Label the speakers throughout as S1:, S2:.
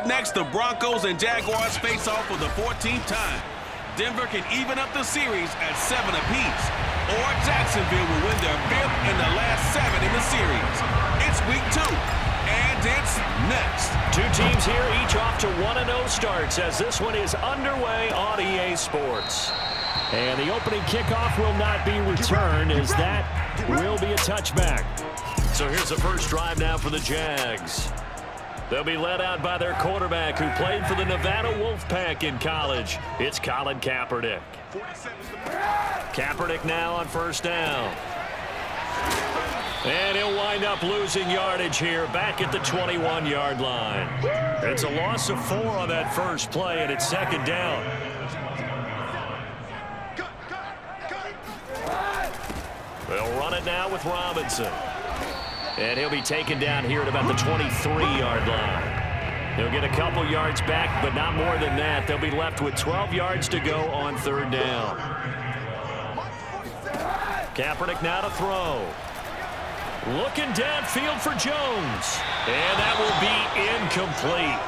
S1: Up next, the Broncos and Jaguars face off for the 14th time. Denver can even up the series at 7 apiece, or Jacksonville will win their 5th and the last 7 in the series. It's week 2, and it's next.
S2: Two teams here, each off to 1-0 starts as this one is underway on EA Sports. And the opening kickoff will not be returned as that will be a touchback. So here's the first drive now for the Jags. They'll be led out by their quarterback who played for the Nevada Wolfpack in college. It's Colin Kaepernick. Kaepernick now on first down. And he'll wind up losing yardage here back at the 21-yard line. It's a loss of 4 on that first play, and it's second down. They'll run it now with Robinson. And he'll be taken down here at about the 23-yard line. He'll get a couple yards back, but not more than that. They'll be left with 12 yards to go on third down. Kaepernick now to throw. Looking downfield for Jones. And that will be incomplete.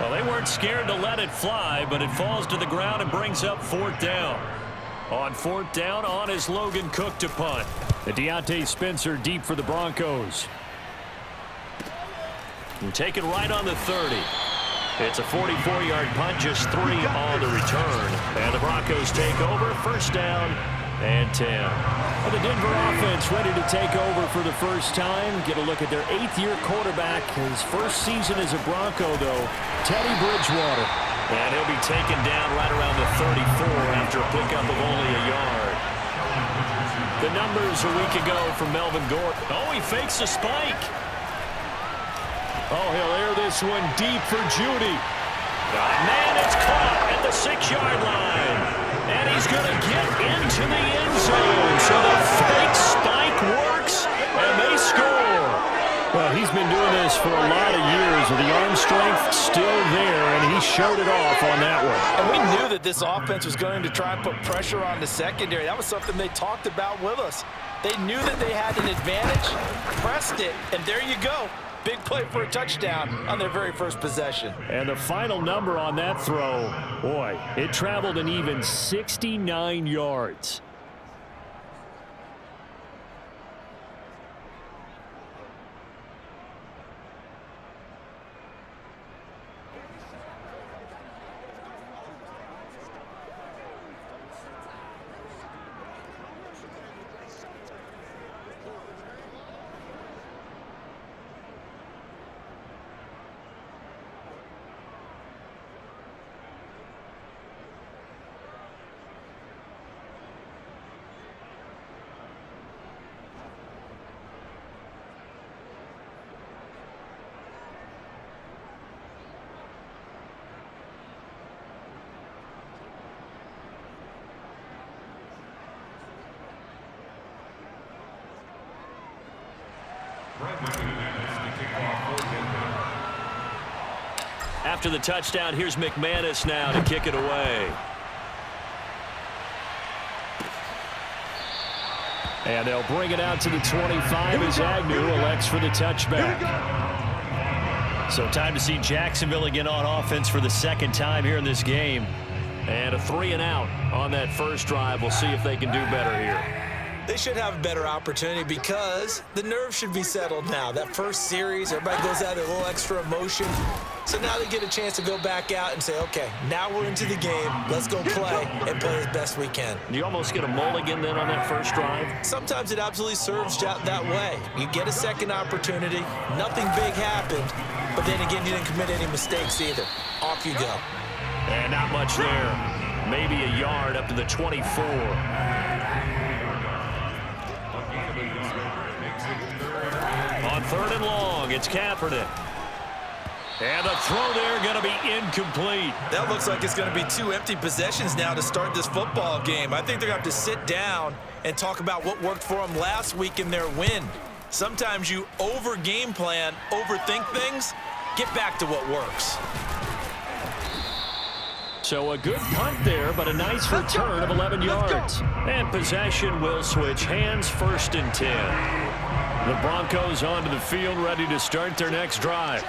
S2: Well, they weren't scared to let it fly, but it falls to the ground and brings up fourth down. On fourth down, on is Logan Cook to punt. The Deontay Spencer deep for the Broncos. And take it right on the 30. It's a 44-yard punt, just 3 on the return. And the Broncos take over, first down and 10. Well, the Denver offense ready to take over for the first time. Get a look at their 8th-year quarterback. His first season as a Bronco, though, Teddy Bridgewater. And he'll be taken down right around the 34 after a pickup of only a yard. The numbers a week ago from Melvin Gordon. Oh, he fakes a spike. Oh, he'll air this one deep for Judy. Oh, man, it's caught at the 6-yard line. And he's going to get into the end zone. So the fake spike works, and they score. Well, he's been doing this for a lot of years with the arm strength still there, and he showed it off on that one.
S3: And we knew that this offense was going to try and put pressure on the secondary. That was something they talked about with us. They knew that they had an advantage, pressed it, and there you go. Big play for a touchdown on their very first possession.
S2: And the final number on that throw, boy, it traveled an even 69 yards. After the touchdown, here's McManus now to kick it away. And they'll bring it out to the 25 as Agnew elects for the touchback. So time to see Jacksonville again on offense for the second time here in this game. And a 3-and-out on that first drive. We'll see if they can do better here.
S3: They should have a better opportunity because the nerves should be settled now. That first series, everybody goes out with a little extra emotion. So now they get a chance to go back out and say, okay, now we're into the game. Let's go play and play as best we can.
S2: You almost get a mulligan then on that first drive?
S3: Sometimes it absolutely serves that way. You get a second opportunity. Nothing big happened. But then again, you didn't commit any mistakes either. Off you go.
S2: And not much there. Maybe a yard up to the 24. On third and long, it's Kaepernick. And the throw there going to be incomplete.
S3: That looks like it's going to be 2 empty possessions now to start this football game. I think they're going to have to sit down and talk about what worked for them last week in their win. Sometimes you over-game plan, overthink things. Get back to what works.
S2: So a good punt there, but a nice return of 11 yards. And possession will switch hands, first and 10. The Broncos onto the field, ready to start their next drive.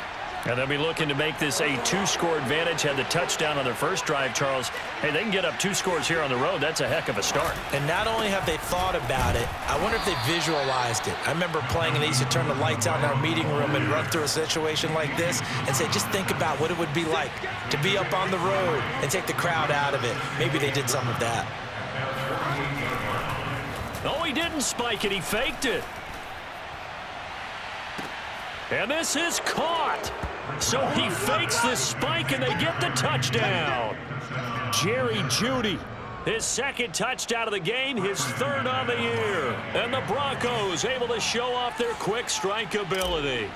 S2: And they'll be looking to make this a 2-score advantage. Had the touchdown on their first drive, Charles. Hey, they can get up 2 scores here on the road. That's a heck of a start.
S3: And not only have they thought about it, I wonder if they visualized it. I remember playing, and they used to turn the lights out in our meeting room and run through a situation like this and say, just think about what it would be like to be up on the road and take the crowd out of it. Maybe they did some of that.
S2: No, he didn't spike it. He faked it. And this is caught. So he fakes the spike, and they get the touchdown. Jerry Jeudy, his second touchdown of the game, his 3rd on the year. And the Broncos able to show off their quick strike ability.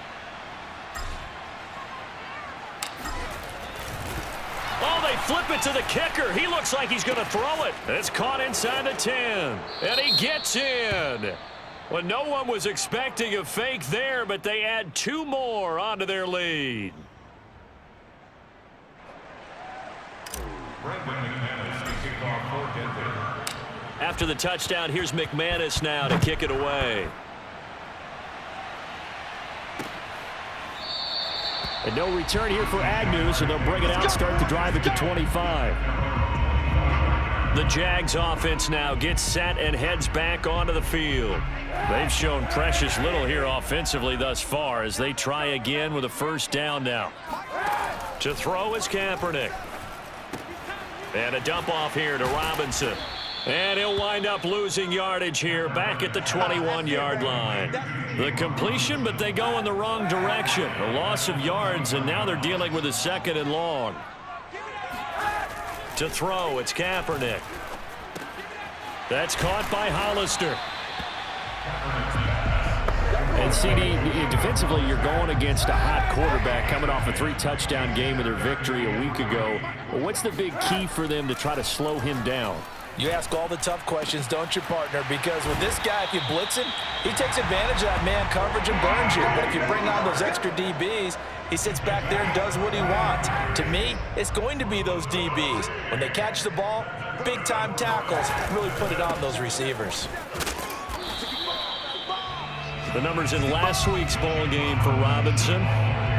S2: Oh, they flip it to the kicker. He looks like he's going to throw it. It's caught inside the 10, and he gets in. Well, no one was expecting a fake there, but they add 2 more onto their lead. After the touchdown, here's McManus now to kick it away. And no return here for Agnew, so they'll bring it out, start the drive at the 25. The Jags offense now gets set and heads back onto the field. They've shown precious little here offensively thus far as they try again with a 1st down now. To throw is Kaepernick. And a dump off here to Robinson. And he'll wind up losing yardage here back at the 21-yard line. The completion, but they go in the wrong direction. A loss of yards, and now they're dealing with a 2nd and long. To throw, it's Kaepernick. That's caught by Hollister. And CD, defensively, you're going against a hot quarterback coming off a 3-touchdown game with their victory a week ago. Well, what's the big key for them to try to slow him down?
S3: You ask all the tough questions, don't you, partner? Because with this guy, if you blitz him, he takes advantage of that man coverage and burns you. But if you bring on those extra DBs, he sits back there and does what he wants. To me, it's going to be those DBs. When they catch the ball, big-time tackles really put it on those receivers.
S2: The numbers in last week's bowl game for Robinson.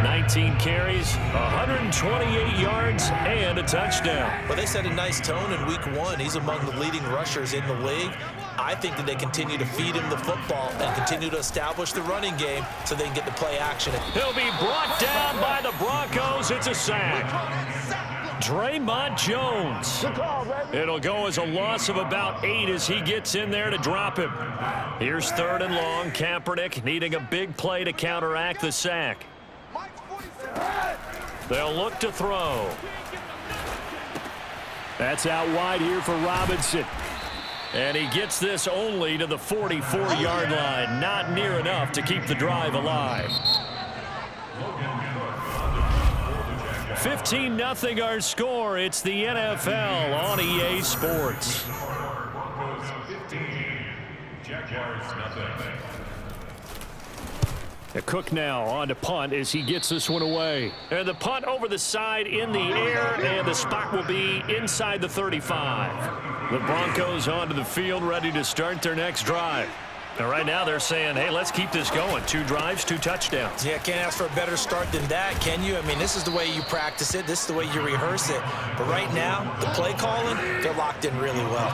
S2: 19 carries, 128 yards, and a touchdown.
S3: Well, they set a nice tone in week 1. He's among the leading rushers in the league. I think that they continue to feed him the football and continue to establish the running game so they can get the play action.
S2: He'll be brought down by the Broncos. It's a sack. Draymond Jones. It'll go as a loss of about 8 as he gets in there to drop him. Here's 3rd and long. Kaepernick needing a big play to counteract the sack. They'll look to throw. That's out wide here for Robinson. And he gets this only to the 44-yard line. Not near enough to keep the drive alive. 15-0 our score. It's the NFL on EA Sports. Cook now on to punt as he gets this one away. And the punt over the side in the air, and the spot will be inside the 35. The Broncos onto the field, ready to start their next drive. And right now they're saying, hey, let's keep this going. 2 drives, 2 touchdowns.
S3: Yeah, can't ask for a better start than that, can you? I mean, this is the way you practice it. This is the way you rehearse it. But right now, the play calling, they're locked in really well.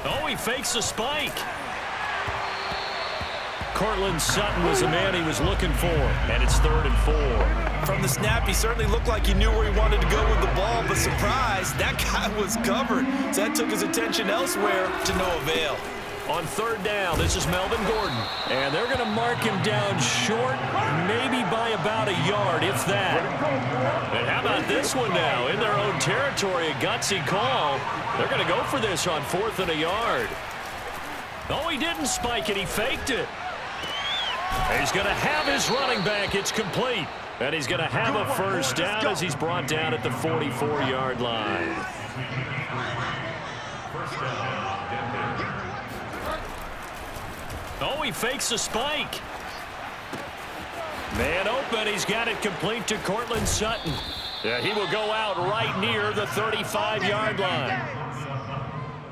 S2: Oh, he fakes a spike. Cortland Sutton was the man he was looking for, and it's 3rd and 4.
S3: From the snap, he certainly looked like he knew where he wanted to go with the ball, but surprise, that guy was covered. So that took his attention elsewhere to no avail.
S2: On 3rd down, this is Melvin Gordon, and they're going to mark him down short, maybe by about a yard, if that. And how about this one now? In their own territory, a gutsy call. They're going to go for this on 4th and a yard. Oh, he didn't spike it. He faked it. He's going to have his running back. It's complete. And he's going to have a 1st down as he's brought down at the 44-yard line. Oh, he fakes a spike. Man open. He's got it complete to Cortland Sutton. Yeah, he will go out right near the 35-yard line.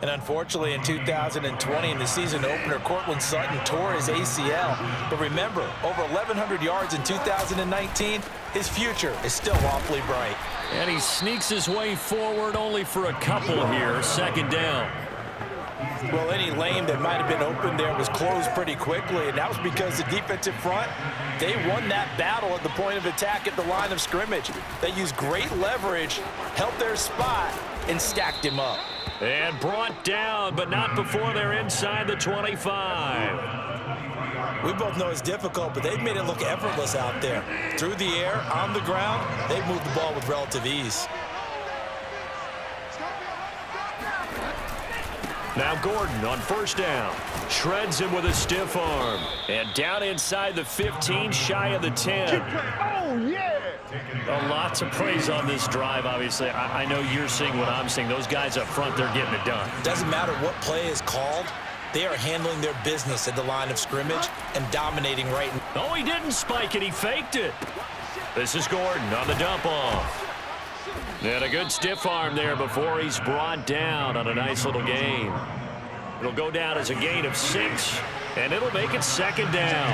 S3: And unfortunately, in 2020, in the season opener, Cortland Sutton tore his ACL. But remember, over 1,100 yards in 2019, his future is still awfully bright.
S2: And he sneaks his way forward only for a couple here. Second down.
S3: Well, any lane that might have been open there was closed pretty quickly, and that was because the defensive front, they won that battle at the point of attack at the line of scrimmage. They used great leverage, held their spot, and stacked him up.
S2: And brought down, but not before they're inside the 25.
S3: We both know it's difficult, but they've made it look effortless out there. Through the air, on the ground, they've moved the ball with relative ease.
S2: Now Gordon on first down. Shreds him with a stiff arm. And down inside the 15, shy of the 10.
S4: Oh, yeah!
S2: Lots of praise on this drive, obviously. I know you're seeing what I'm seeing. Those guys up front, they're getting it done.
S3: Doesn't matter what play is called. They are handling their business at the line of scrimmage and dominating right now.
S2: Oh, he didn't spike it. He faked it. This is Gordon on the dump off. And a good stiff arm there before he's brought down on a nice little gain. It'll go down as a gain of 6, and it'll make it second down.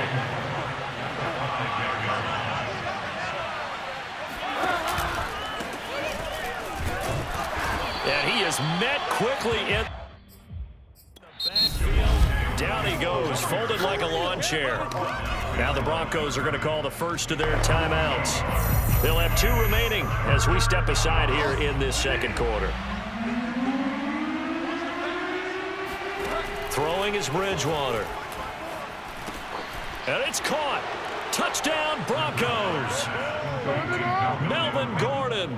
S2: And he is met quickly in the backfield. Down he goes, folded like a lawn chair. Now the Broncos are going to call the first of their timeouts. They'll have 2 remaining as we step aside here in this second quarter. Throwing is Bridgewater. And it's caught. Touchdown, Broncos. Melvin Gordon,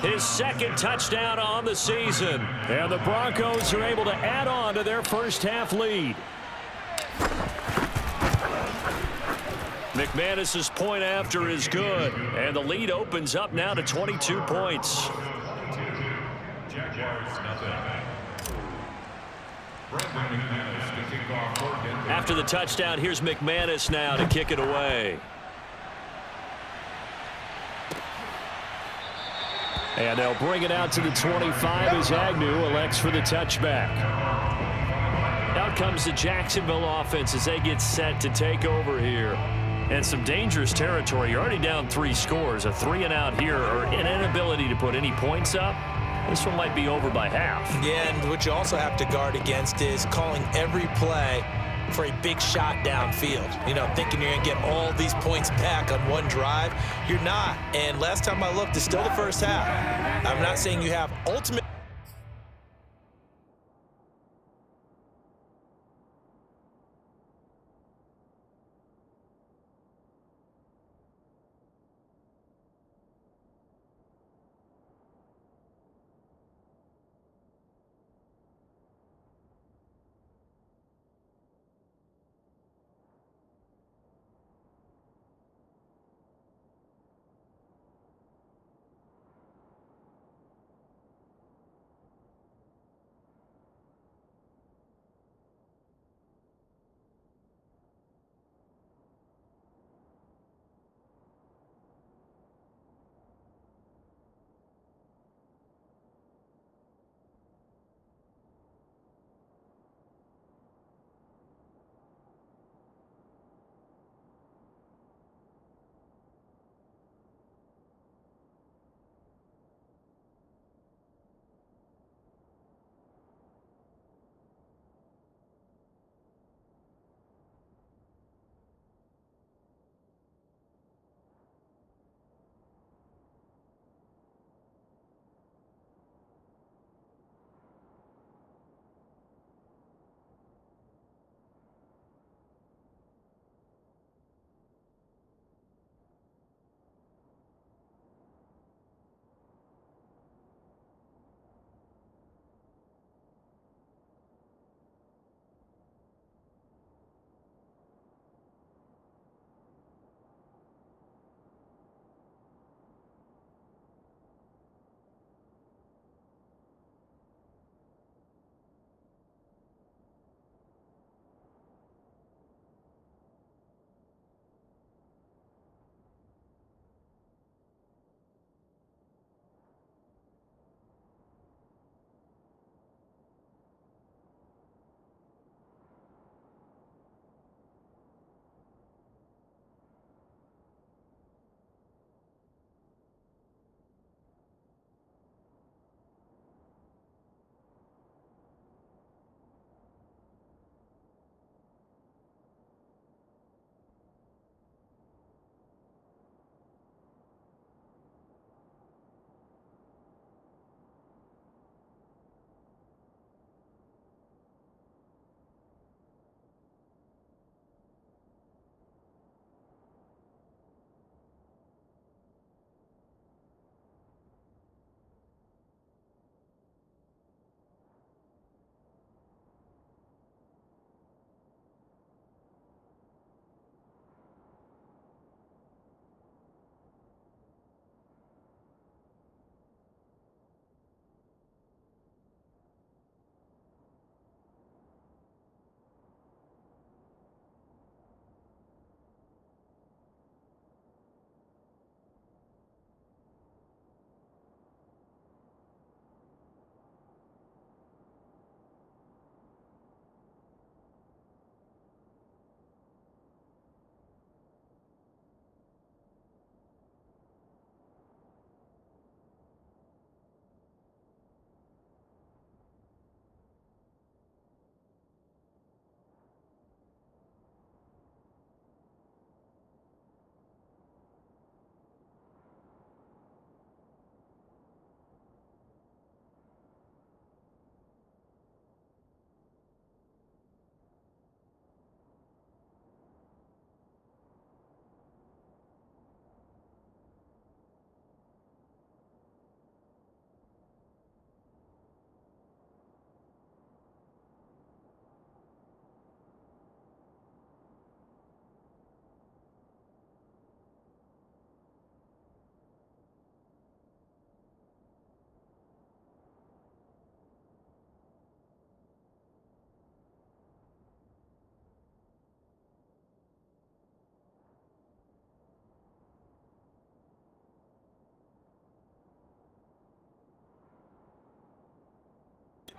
S2: his second touchdown on the season. And the Broncos are able to add on to their first half lead. McManus's point after is good, and the lead opens up now to 22 points. After the touchdown, here's McManus now to kick it away. And they'll bring it out to the 25 as Agnew elects for the touchback. Out comes the Jacksonville offense as they get set to take over here. And some dangerous territory. You're already down 3 scores. A 3-and-out here, or an inability to put any points up. This one might be over by half.
S3: Yeah, and what you also have to guard against is calling every play for a big shot downfield. You know, thinking you're going to get all these points back on one drive. You're not. And last time I looked, it's still the first half. I'm not saying you have ultimate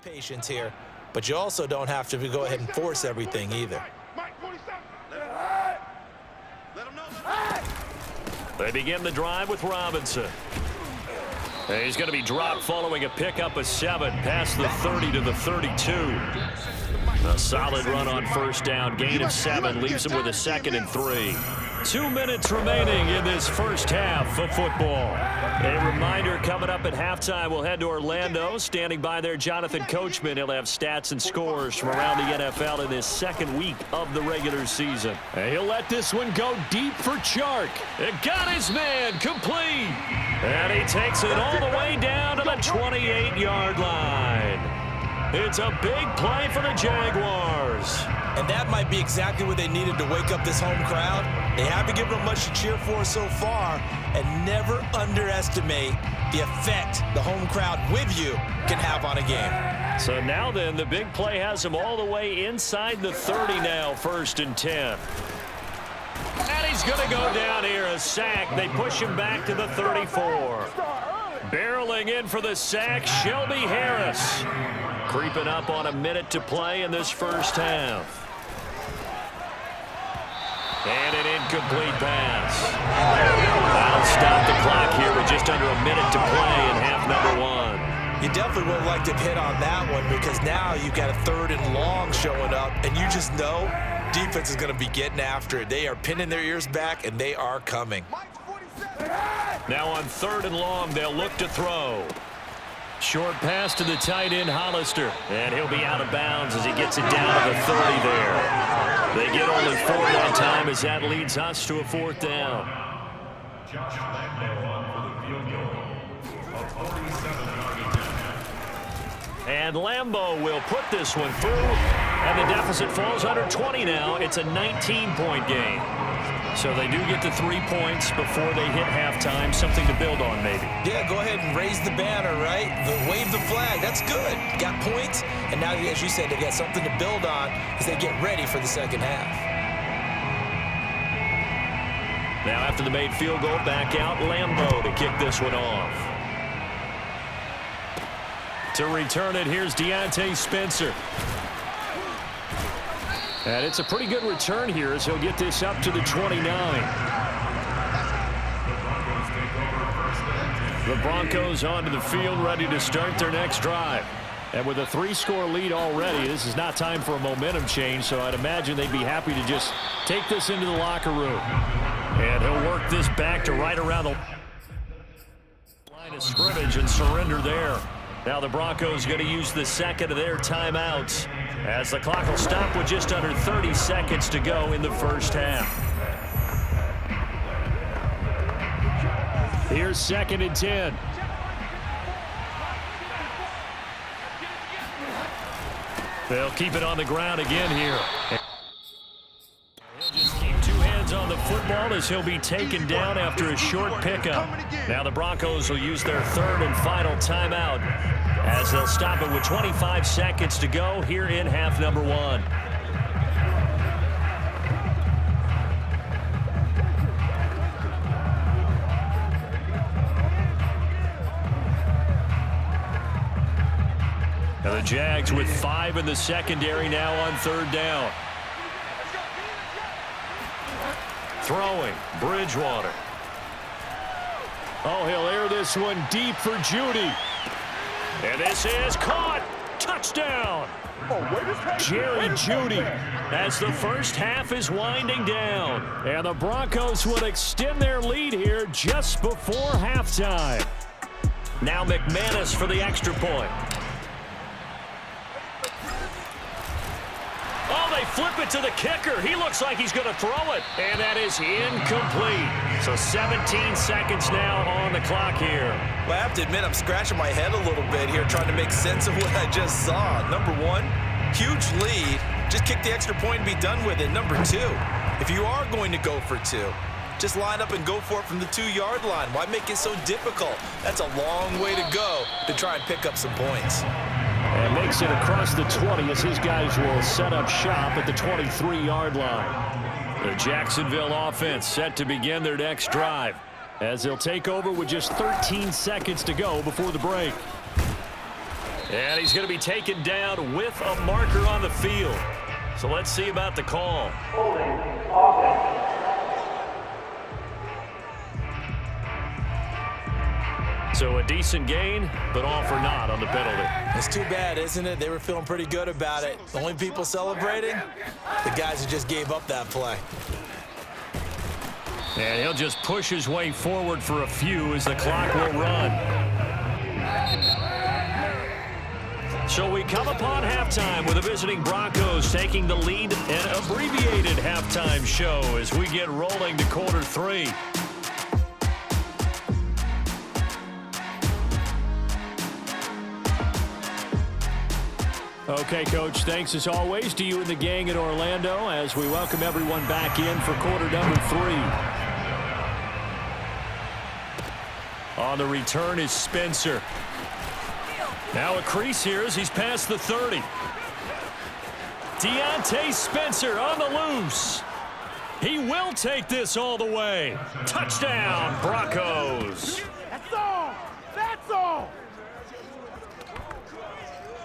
S3: patience here, but you also don't have to go ahead and force everything either.
S2: They begin the drive with Robinson. And he's going to be dropped following a pickup of 7 past the 30 to the 32. A solid run on first down. Gain of 7 leaves him with a 2nd and 3. 2 minutes remaining in this first half of football. A reminder, coming up at halftime, we'll head to Orlando. Standing by there, Jonathan Coachman. He'll have stats and scores from around the NFL in this second week of the regular season. And he'll let this one go deep for Chark. It got his man complete. And he takes it all the way down to the 28-yard line. It's a big play for the Jaguars.
S3: And that might be exactly what they needed to wake up this home crowd. They haven't given them much to cheer for so far, and never underestimate the effect the home crowd with you can have on a game.
S2: So now then, the big play has them all the way inside the 30 now, 1st and 10. And he's going to go down here, a sack. They push him back to the 34. Barreling in for the sack, Shelby Harris. Creeping up on a minute to play in this first half. And an incomplete pass. That'll stop the clock here with just under a minute to play in half number 1.
S3: You definitely would have liked to hit on that one, because now you've got a 3rd and long showing up, and you just know defense is going to be getting after it. They are pinning their ears back, and they are coming.
S2: Now on 3rd and long, they'll look to throw. Short pass to the tight end, Hollister. And he'll be out of bounds as he gets it down to the 30 there. They get only 4 that time as that leads us to a 4th down. And Lambo will put this one through. And the deficit falls under 20 now. It's a 19-point game. So they do get the 3 points before they hit halftime. Something to build on, maybe.
S3: Yeah, go ahead and raise the banner, right? Wave the flag. That's good. Got points. And now, as you said, they got something to build on as they get ready for the second half.
S2: Now after the made field goal, back out Lambo to kick this one off. To return it, here's Deontay Spencer. And it's a pretty good return here as he'll get this up to the 29. The Broncos onto the field, ready to start their next drive. And with a 3-score lead already, this is not time for a momentum change, so I'd imagine they'd be happy to just take this into the locker room. And he'll work this back to right around the line of scrimmage and surrender there. Now the Broncos going to use the 2nd of their timeouts as the clock will stop with just under 30 seconds to go in the first half. Here's 2nd and 10. They'll keep it on the ground again here. He'll just keep 2 hands on the football as he'll be taken down after a short pickup. Now the Broncos will use their 3rd and final timeout as they'll stop it with 25 seconds to go here in half number 1. Now the Jags with 5 in the secondary now on 3rd down. Throwing, Bridgewater. Oh, he'll air this one deep for Judy. And this is caught. Touchdown. Jerry Judy as the first half is winding down. And the Broncos would extend their lead here just before halftime. Now McManus for the extra point. Oh, they flip it to the kicker. He looks like he's going to throw it. And that is incomplete. So 17 seconds now on the clock here.
S3: Well, I have to admit, I'm scratching my head a little bit here trying to make sense of what I just saw. Number 1, huge lead. Just kick the extra point and be done with it. Number 2, if you are going to go for 2, just line up and go for it from the 2-yard line. Why make it so difficult? That's a long way to go to try and pick up some points.
S2: And makes it across the 20 as his guys will set up shop at the 23-yard line. The Jacksonville offense set to begin their next drive as they'll take over with just 13 seconds to go before the break. And he's going to be taken down with a marker on the field. So let's see about the call. So a decent gain, but all for naught on the penalty.
S3: It's too bad, isn't it? They were feeling pretty good about it. The only people celebrating, the guys who just gave up that play.
S2: And he'll just push his way forward for a few as the clock will run. So we come upon halftime with the visiting Broncos taking the lead, an abbreviated halftime show as we get rolling to quarter 3. Okay, Coach, thanks as always to you and the gang in Orlando as we welcome everyone back in for quarter number 3. On the return is Spencer. Now a crease here as he's past the 30. Deontay Spencer on the loose. He will take this all the way. Touchdown, Broncos.
S4: That's all. That's all.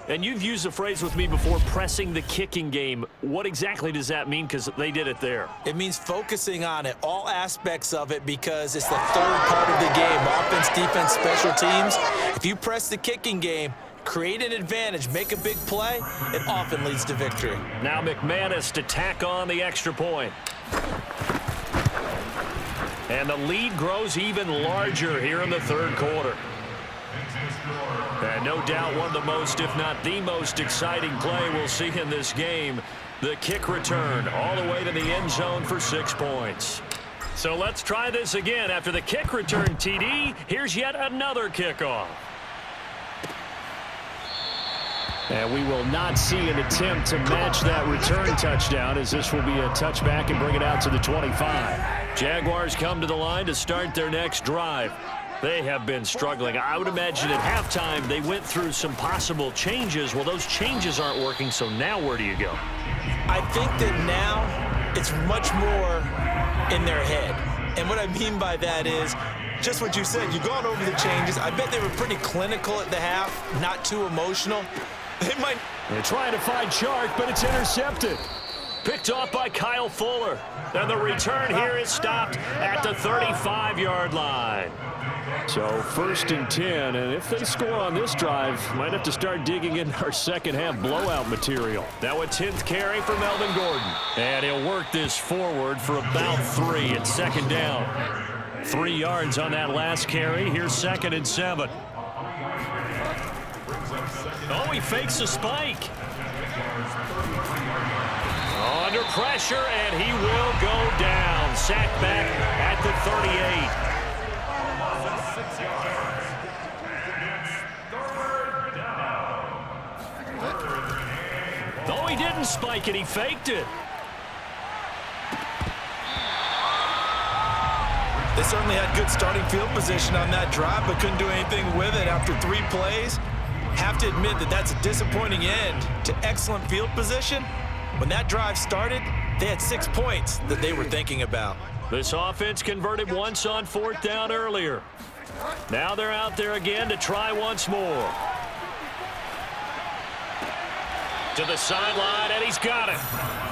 S2: And you've used the phrase with me before, pressing the kicking game. What exactly does that mean? Because they did it there.
S3: It means focusing on it, all aspects of it, because it's the third part of the game. Offense, defense, special teams. If you press the kicking game, create an advantage, make a big play, it often leads to victory.
S2: Now McManus to tack on the extra point. And the lead grows even larger here in the third quarter. And no doubt one of the most, if not the most exciting play we'll see in this game. The kick return all the way to the end zone for 6 points. So let's try this again. After the kick return, TD, here's yet another kickoff. And we will not see an attempt to match that return touchdown, as this will be a touchback and bring it out to the 25. Jaguars come to the line to start their next drive. They have been struggling. I would imagine at halftime they went through some possible changes. Well, those changes aren't working, so now where do you go?
S3: I think that now it's much more in their head. And what I mean by that is just what you said. You've gone over the changes. I bet they were pretty clinical at the half, not too emotional. They're
S2: trying to find Chark, but it's intercepted. Picked off by Kyle Fuller. And the return here is stopped at the 35-yard line. So 1st and 10, and if they score on this drive, might have to start digging in our second half blowout material. Now a 10th carry for Melvin Gordon. And he'll work this forward for about 3 at second down. 3 yards on that last carry. Here's 2nd and 7. Oh, he fakes a spike. Under pressure, and he will go down. Sacked back at the 38. No, he didn't spike it. He faked it.
S3: They certainly had good starting field position on that drive, but couldn't do anything with it after 3 plays. Have to admit that that's a disappointing end to excellent field position. When that drive started, they had 6 points that they were thinking about.
S2: This offense converted once on 4th down earlier. Now they're out there again to try once more. To the sideline, and he's got it.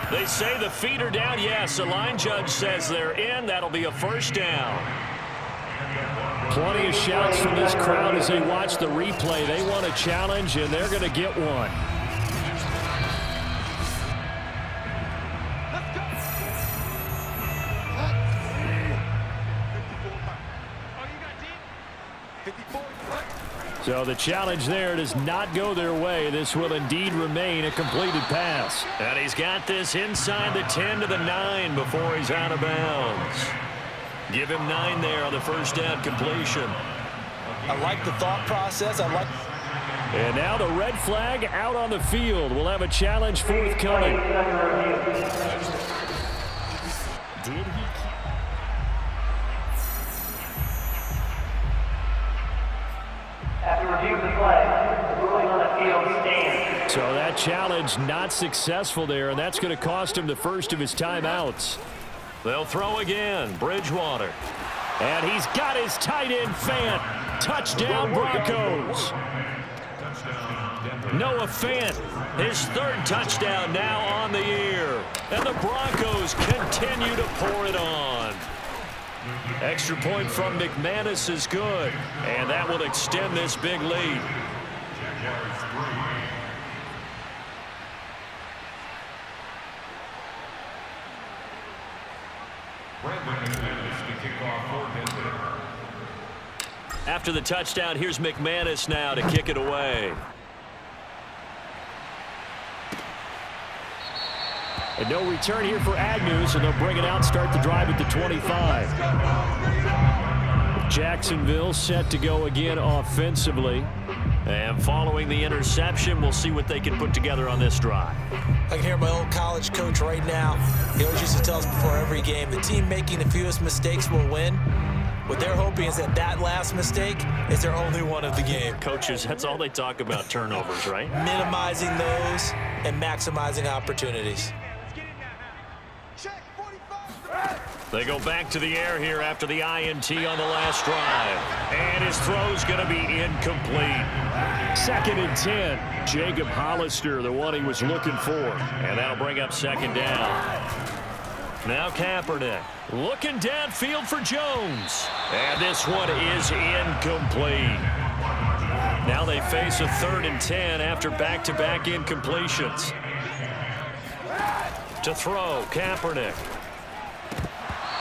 S2: They say the feet are down. Yes, the line judge says they're in. That'll be a 1st down. Plenty of shouts from this crowd as they watch the replay. They want a challenge, and they're going to get one. So the challenge there does not go their way. This will indeed remain a completed pass. And he's got this inside the 10 to the 9 before he's out of bounds. Give him 9 there on the 1st down completion.
S3: I like the thought process.
S2: And now the red flag out on the field. We'll have a challenge forthcoming. Did he?
S5: After review of the play, the ruling on the field stands.
S2: So that challenge not successful there, and that's going to cost him the first of his timeouts. They'll throw again. Bridgewater. And he's got his tight end Fant. Touchdown, Broncos. Noah Fant, his third touchdown now on the year. And the Broncos continue to pour it on. Extra point from McManus is good, and that will extend this big lead. After the touchdown, here's McManus now to kick it away. And no return here for Agnew, so they'll bring it out, start the drive at the 25. Jacksonville set to go again offensively. And following the interception, we'll see what they can put together on this drive.
S3: I can hear my old college coach right now. He always used to tell us before every game, the team making the fewest mistakes will win. What they're hoping is that that last mistake is their only one of the game.
S2: Coaches, that's all they talk about, turnovers, right?
S3: Minimizing those and maximizing opportunities.
S2: They go back to the air here after the INT on the last drive. And his throw's going to be incomplete. 2nd and 10. Jacob Hollister, the one he was looking for. And that'll bring up 2nd down. Now Kaepernick looking downfield for Jones. And this one is incomplete. Now they face a 3rd and 10 after back-to-back incompletions. To throw, Kaepernick.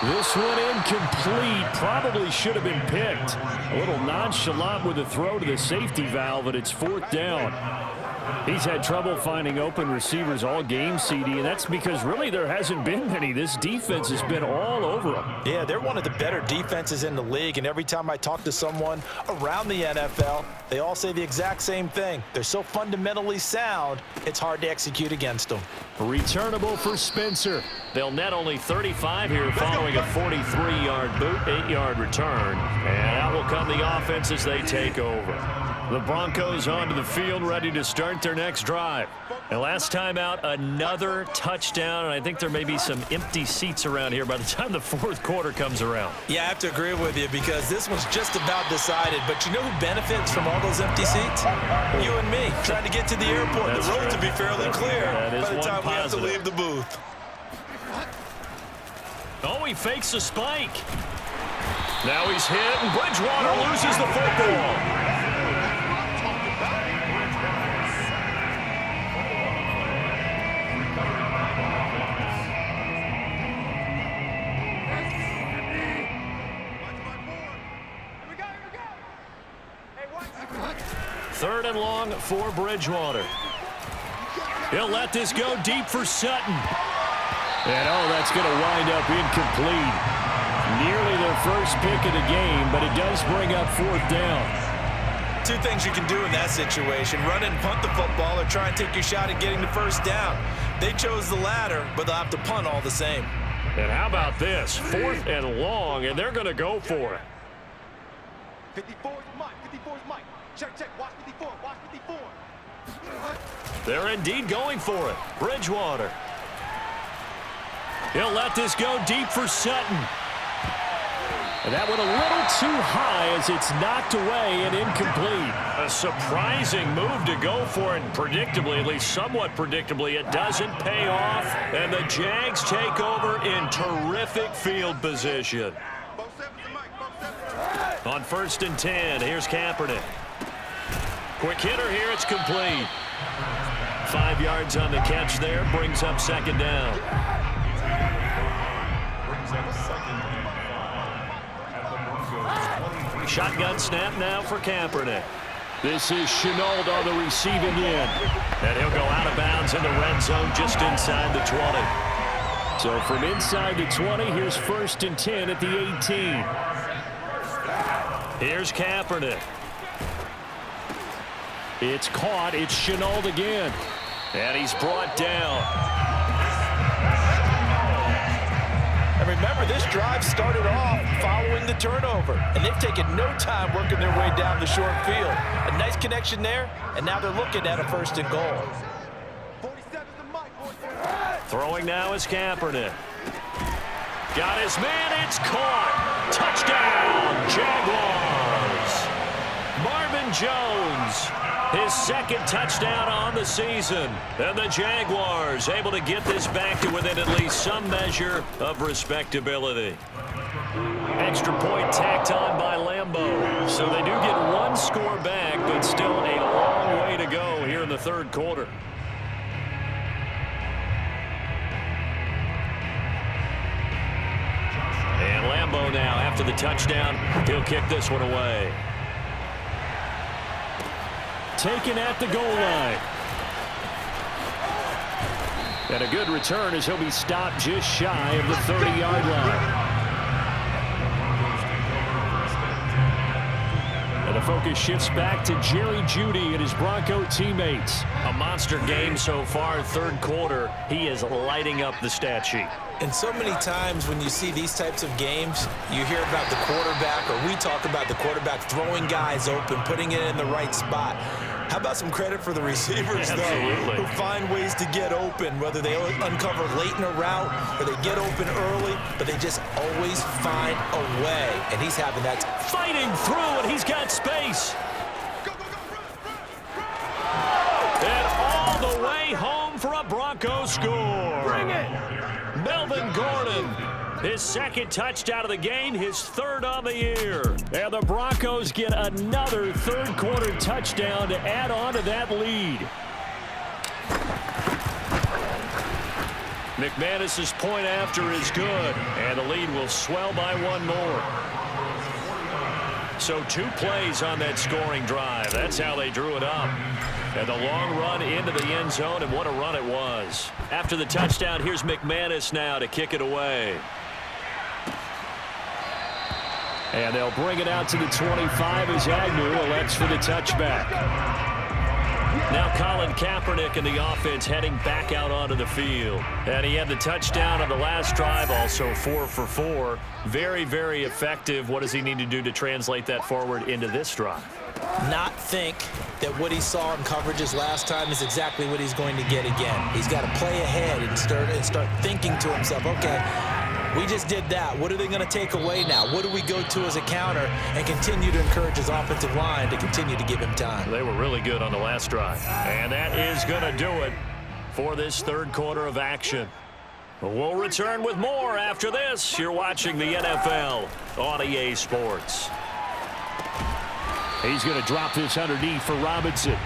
S2: This one incomplete. Probably should have been picked. A little nonchalant with a throw to the safety valve, and it's 4th down. He's had trouble finding open receivers all game, CD, and that's because really there hasn't been many. This defense has been all over them.
S3: Yeah, they're one of the better defenses in the league, and every time I talk to someone around the NFL, they all say the exact same thing. They're so fundamentally sound, it's hard to execute against them.
S2: Returnable for Spencer. They'll net only 35 here following a 43-yard boot, 8-yard return. And out will come the offense as they take over. The Broncos onto the field, ready to start their next drive. And last time out, another touchdown, and I think there may be some empty seats around here by the time the 4th quarter comes around.
S3: Yeah, I have to agree with you because this one's just about decided. But you know who benefits from all those empty seats? You and me, trying to get to the airport.
S2: That's
S3: the road
S2: right.
S3: to be fairly clear
S2: That is
S3: by the time we have to
S2: positive.
S3: leave the booth.
S2: Oh, he fakes a spike. Now he's hit, and Bridgewater loses the football. Third and long for Bridgewater. He'll let this go deep for Sutton. And, oh, that's going to wind up incomplete. Nearly their first pick of the game, but it does bring up 4th down.
S3: Two things you can do in that situation. Run and punt the football or try and take your shot at getting the first down. They chose the latter, but they'll have to punt all the same.
S2: And how about this? 4th and long, and they're going to go for it.
S4: 54 is Mike. 54 is Mike. Check. Watch 54. Watch 54.
S2: They're indeed going for it. Bridgewater. He'll let this go deep for Sutton. And that one a little too high as it's knocked away and incomplete. A surprising move to go for it, and predictably, at least somewhat predictably, it doesn't pay off. And the Jags take over in terrific field position. On 1st and 10, here's Kaepernick. Quick hitter here, it's complete. 5 yards on the catch there, brings up 2nd down. Shotgun snap now for Kaepernick. This is Chenault on the receiving end. And he'll go out of bounds in the red zone just inside the 20. So from inside the 20, here's 1st and 10 at the 18. Here's Kaepernick. It's caught. It's Chenault again. And he's brought down.
S3: And remember, this drive started off following the turnover, and they've taken no time working their way down the short field. A nice connection there, and now they're looking at a 1st and goal.
S4: 47 is the Mike.
S2: Throwing now is Kaepernick. Got his man. It's caught. Touchdown, Jaguars. Marvin Aaron Jones, his second touchdown on the season. And the Jaguars able to get this back to within at least some measure of respectability. Extra point tacked on by Lambeau. So they do get one score back, but still a long way to go here in the third quarter. And Lambeau now, after the touchdown, he'll kick this one away. Taken at the goal line. And a good return as he'll be stopped just shy of the 30-yard line. And the focus shifts back to Jerry Jeudy and his Bronco teammates. A monster game so far, third quarter. He is lighting up the stat sheet.
S3: And so many times when you see these types of games, you hear about the quarterback, or we talk about the quarterback throwing guys open, putting it in the right spot. How about some credit for the receivers, though, who find ways to get open, whether they uncover late in a route or they get open early, but they just always find a way. And he's having that.
S2: Fighting through, and he's got space. And all the way home for a Bronco score. Bring it. Melvin Gordon, his second touchdown of the game, his third on the year. And the Broncos get another third quarter touchdown to add on to that lead. McManus's point after is good, and the lead will swell by one more. So 2 plays on that scoring drive. That's how they drew it up. And the long run into the end zone, and what a run it was. After the touchdown, here's McManus now to kick it away. And they'll bring it out to the 25 as Agnew elects for the touchback. Now Colin Kaepernick and the offense heading back out onto the field. And he had the touchdown on the last drive, also 4 for 4. Very, very effective. What does he need to do to translate that forward into this drive?
S3: Not think that what he saw in coverages last time is exactly what he's going to get again. He's got to play ahead and start thinking to himself, okay, we just did that. What are they going to take away now? What do we go to as a counter, and continue to encourage his offensive line to continue to give him time?
S2: They were really good on the last drive. And that is going to do it for this third quarter of action. We'll return with more after this. You're watching the NFL on EA Sports. He's going to drop this underneath for Robinson.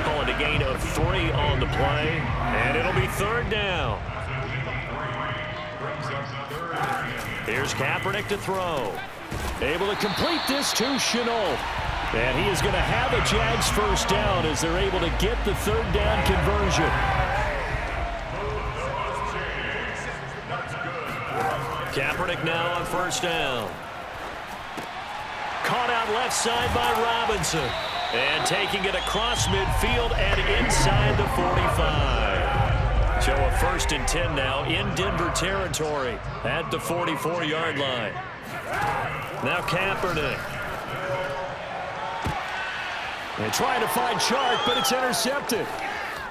S2: Calling a gain of 3 on the play, and it'll be third down. Here's Kaepernick to throw. Able to complete this to Shenault. And he is going to have a Jags first down as they're able to get the third down conversion. Kaepernick now on first down. Caught out left side by Robinson. And taking it across midfield and inside the 45. So a 1st and 10 now in Denver territory at the 44-yard line. Now Kaepernick. They're trying to find Chark, but it's intercepted.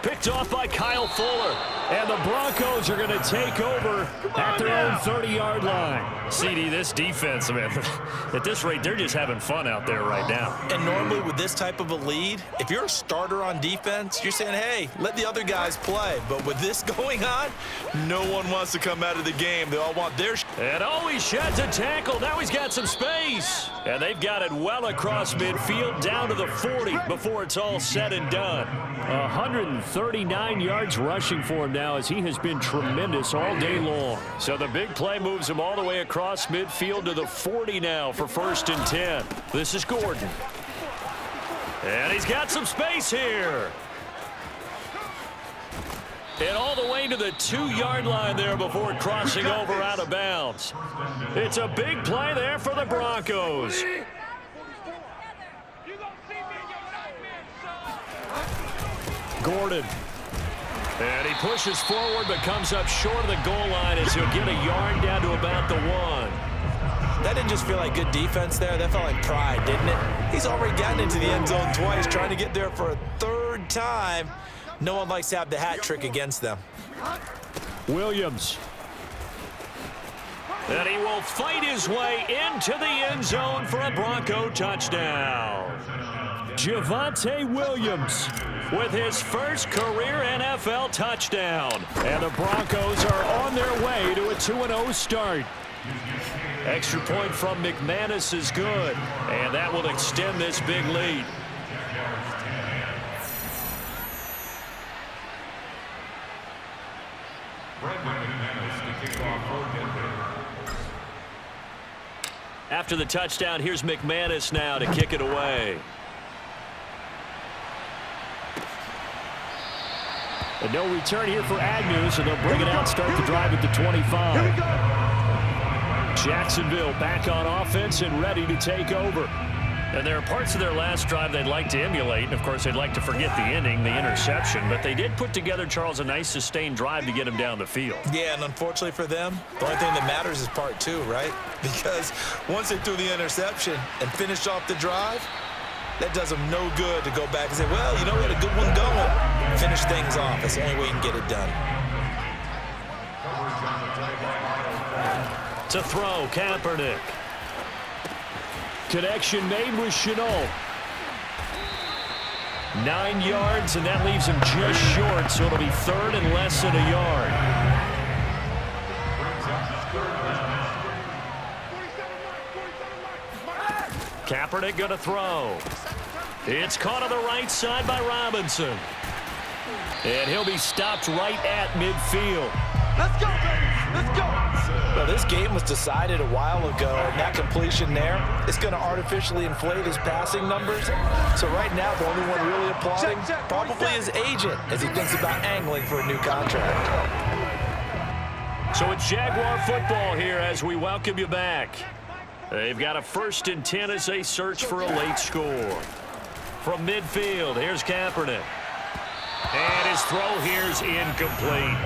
S2: Picked off by Kyle Fuller. And the Broncos are going to take over at their own 30-yard line. CD, this defense, man, at this rate, they're just having fun out there right now.
S3: And normally with this type of a lead, if you're a starter on defense, you're saying, hey, let the other guys play. But with this going on, no one wants to come out of the game. They all want their...
S2: And he sheds a tackle. Now he's got some space. And they've got it well across midfield down to the 40 before it's all said and done. 139 yards rushing for him now as he has been tremendous all day long. So the big play moves him all the way across midfield to the 40 now for 1st and 10. This is Gordon. And he's got some space here. And all the way to the 2-yard line there before crossing over out of bounds. It's a big play there for the Broncos. Gordon. And he pushes forward but comes up short of the goal line as he'll get a yard down to about the 1.
S3: That didn't just feel like good defense there. That felt like pride, didn't it? He's already gotten into the end zone twice, trying to get there for a 3rd time. No one likes to have the hat trick against them.
S2: Williams. And he will fight his way into the end zone for a Bronco touchdown. Javonte Williams with his first career NFL touchdown. And the Broncos are on their way to a 2-0 start. Extra point from McManus is good, and that will extend this big lead. After the touchdown, here's McManus now to kick it away. And no return here for Agnew, so they'll bring it out, start the drive at the 25. Jacksonville back on offense and ready to take over. And there are parts of their last drive they'd like to emulate. And, of course, they'd like to forget the ending, the interception. But they did put together, Charles, a nice sustained drive to get him down the field.
S3: Yeah, and unfortunately for them, the only thing that matters is part two, right? Because once they threw the interception and finished off the drive, that does them no good to go back and say, well, you know what, a good one going. Finish things off. That's the only way you can get it done.
S2: To throw, Kaepernick. Connection made with Chenault. 9 yards, and that leaves him just short, so it'll be third and less than a yard. Kaepernick going to throw. It's caught on the right side by Robinson. And he'll be stopped right at midfield.
S4: Let's go, baby. Let's go.
S3: Well, this game was decided a while ago, and that completion there is going to artificially inflate his passing numbers. So right now, the only one really applauding probably his agent as he thinks about angling for a new contract.
S2: So it's Jaguar football here as we welcome you back. They've got a 1st and 10 as they search for a late score. From midfield, here's Kaepernick. And his throw here's incomplete.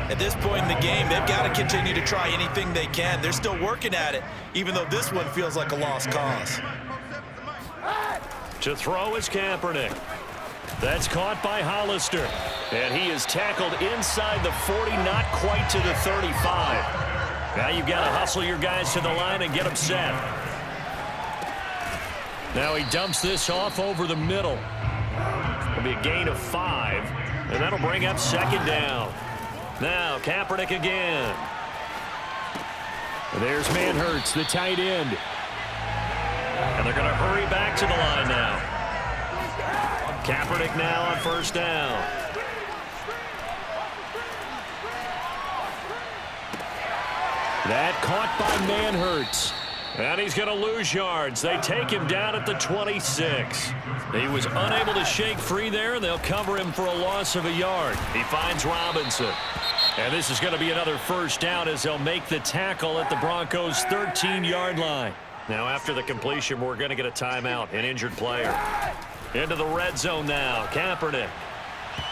S3: At this point in the game, they've got to continue to try anything they can. They're still working at it, even though this one feels like a lost cause.
S2: To throw is Kaepernick. That's caught by Hollister. And he is tackled inside the 40, not quite to the 35. Now you've got to hustle your guys to the line and get them set. Now he dumps this off over the middle. It'll be a gain of 5, and that'll bring up 2nd down. Now Kaepernick again. There's Manhurts, the tight end. And they're going to hurry back to the line now. Kaepernick now on 1st down. That caught by Manhurts. And he's going to lose yards. They take him down at the 26. He was unable to shake free there, and they'll cover him for a loss of a yard. He finds Robinson. And this is going to be another 1st down as they'll make the tackle at the Broncos' 13-yard line. Now, after the completion, we're going to get a timeout, an injured player. Into the red zone now, Kaepernick.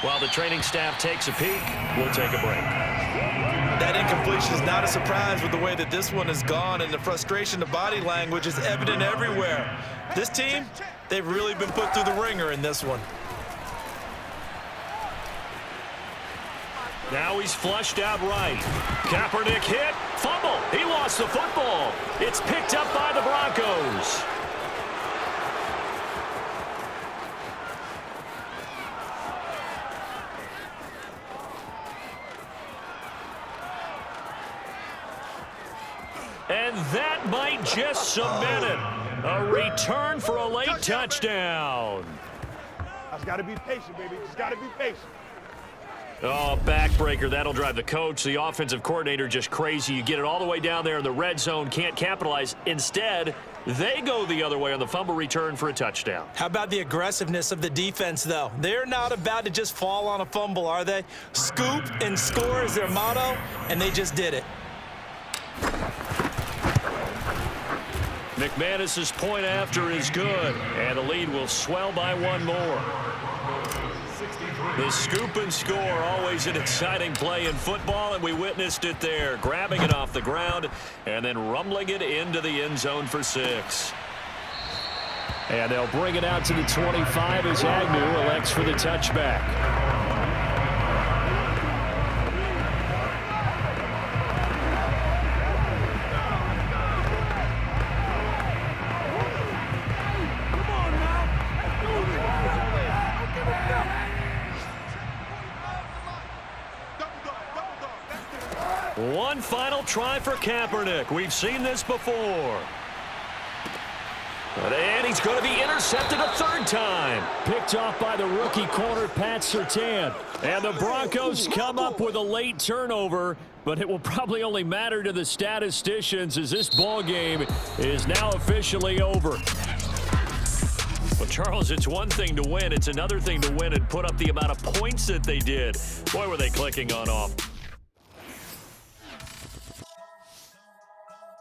S2: While the training staff takes a peek, we'll take a break.
S3: That incompletion is not a surprise with the way that this one has gone, and the frustration, the body language is evident everywhere. This team, they've really been put through the ringer in this one.
S2: Now he's flushed out right. Kaepernick hit, fumble. He lost the football. It's picked up by the Broncos. And that might just cement it. A return for a late touchdown.
S4: Just got to be patient, baby. Just got to be patient.
S2: Oh, backbreaker. That'll drive the coach, the offensive coordinator, just crazy. You get it all the way down there in the red zone, can't capitalize. Instead, they go the other way on the fumble return for a touchdown.
S3: How about the aggressiveness of the defense, though? They're not about to just fall on a fumble, are they? Scoop and score is their motto, and they just did it.
S2: McManus's point after is good, and the lead will swell by 1 more. The scoop and score, always an exciting play in football, and we witnessed it there, grabbing it off the ground and then rumbling it into the end zone for 6. And they'll bring it out to the 25 as Agnew elects for the touchback. One final try for Kaepernick. We've seen this before. And he's going to be intercepted a third time. Picked off by the rookie corner, Pat Surtain. And the Broncos come up with a late turnover, but it will probably only matter to the statisticians as this ball game is now officially over. Well, Charles, it's one thing to win. It's another thing to win and put up the amount of points that they did. Boy, were they clicking on off.